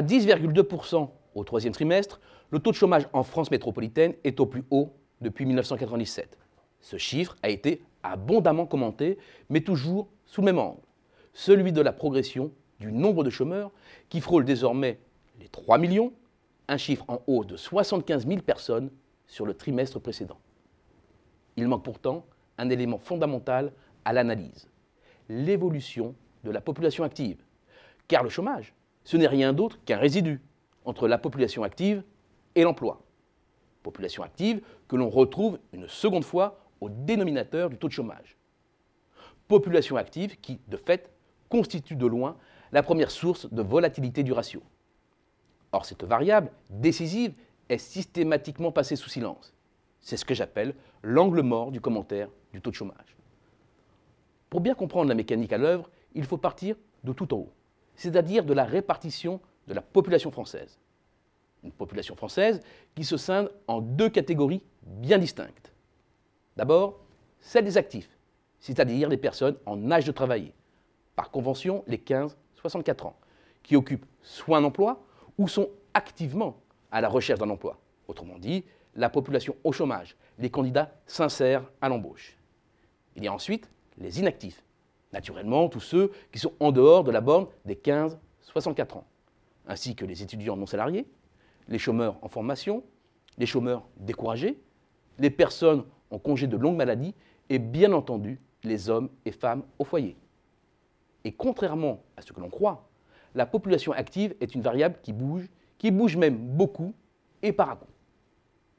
À 10,2% au troisième trimestre, le taux de chômage en France métropolitaine est au plus haut depuis 1997. Ce chiffre a été abondamment commenté, mais toujours sous le même angle, celui de la progression du nombre de chômeurs qui frôle désormais les 3 millions, un chiffre en hausse de 75 000 personnes sur le trimestre précédent. Il manque pourtant un élément fondamental à l'analyse, l'évolution de la population active. Car le chômage, ce n'est rien d'autre qu'un résidu entre la population active et l'emploi. Population active que l'on retrouve une seconde fois au dénominateur du taux de chômage. Population active qui, de fait, constitue de loin la première source de volatilité du ratio. Or, cette variable décisive est systématiquement passée sous silence. C'est ce que j'appelle l'angle mort du commentaire du taux de chômage. Pour bien comprendre la mécanique à l'œuvre, il faut partir de tout en haut, c'est-à-dire de la répartition de la population française. Une population française qui se scinde en deux catégories bien distinctes. D'abord, celle des actifs, c'est-à-dire les personnes en âge de travailler, par convention les 15-64 ans, qui occupent soit un emploi ou sont activement à la recherche d'un emploi. Autrement dit, la population au chômage, les candidats sincères à l'embauche. Il y a ensuite les inactifs, naturellement tous ceux qui sont en dehors de la borne des 15-64 ans, ainsi que les étudiants non salariés, les chômeurs en formation, les chômeurs découragés, les personnes en congé de longue maladie et bien entendu les hommes et femmes au foyer. Et contrairement à ce que l'on croit, la population active est une variable qui bouge même beaucoup et par à-coup.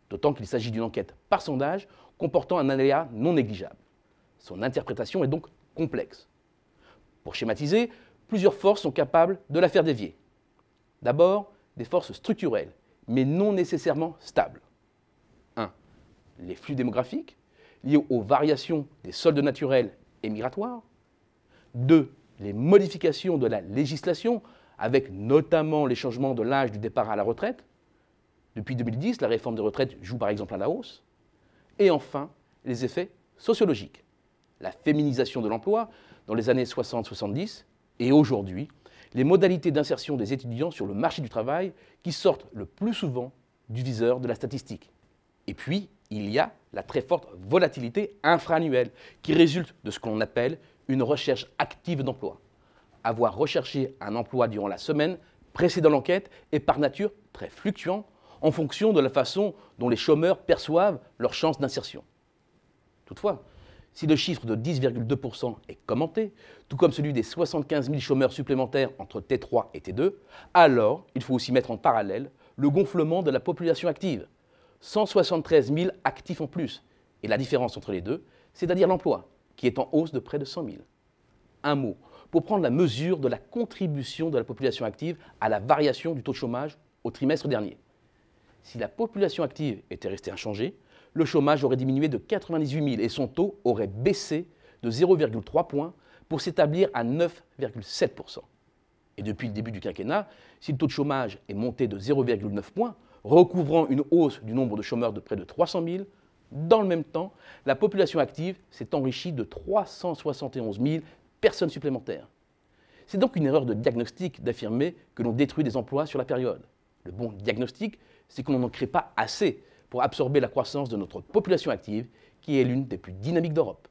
D'autant qu'il s'agit d'une enquête par sondage comportant un aléa non négligeable. Son interprétation est donc complexe. Pour schématiser, plusieurs forces sont capables de la faire dévier. D'abord, des forces structurelles, mais non nécessairement stables. 1. Les flux démographiques, liés aux variations des soldes naturels et migratoires. 2. Les modifications de la législation, avec notamment les changements de l'âge du départ à la retraite. Depuis 2010, la réforme des retraites joue par exemple à la hausse. Et enfin, les effets sociologiques. La féminisation de l'emploi dans les années 60-70 et aujourd'hui, les modalités d'insertion des étudiants sur le marché du travail qui sortent le plus souvent du viseur de la statistique. Et puis, il y a la très forte volatilité infra-annuelle qui résulte de ce que l'on appelle une recherche active d'emploi. Avoir recherché un emploi durant la semaine précédant l'enquête est par nature très fluctuant en fonction de la façon dont les chômeurs perçoivent leurs chances d'insertion. Toutefois, si le chiffre de 10,2% est commenté, tout comme celui des 75 000 chômeurs supplémentaires entre T3 et T2, alors il faut aussi mettre en parallèle le gonflement de la population active. 173 000 actifs en plus. Et la différence entre les deux, c'est-à-dire l'emploi, qui est en hausse de près de 100 000. Un mot pour prendre la mesure de la contribution de la population active à la variation du taux de chômage au trimestre dernier. Si la population active était restée inchangée, le chômage aurait diminué de 98 000 et son taux aurait baissé de 0,3 points pour s'établir à 9,7%. Et depuis le début du quinquennat, si le taux de chômage est monté de 0,9 points, recouvrant une hausse du nombre de chômeurs de près de 300 000, dans le même temps, la population active s'est enrichie de 371 000 personnes supplémentaires. C'est donc une erreur de diagnostic d'affirmer que l'on détruit des emplois sur la période. Le bon diagnostic, c'est que l'on n'en crée pas assez pour absorber la croissance de notre population active, qui est l'une des plus dynamiques d'Europe.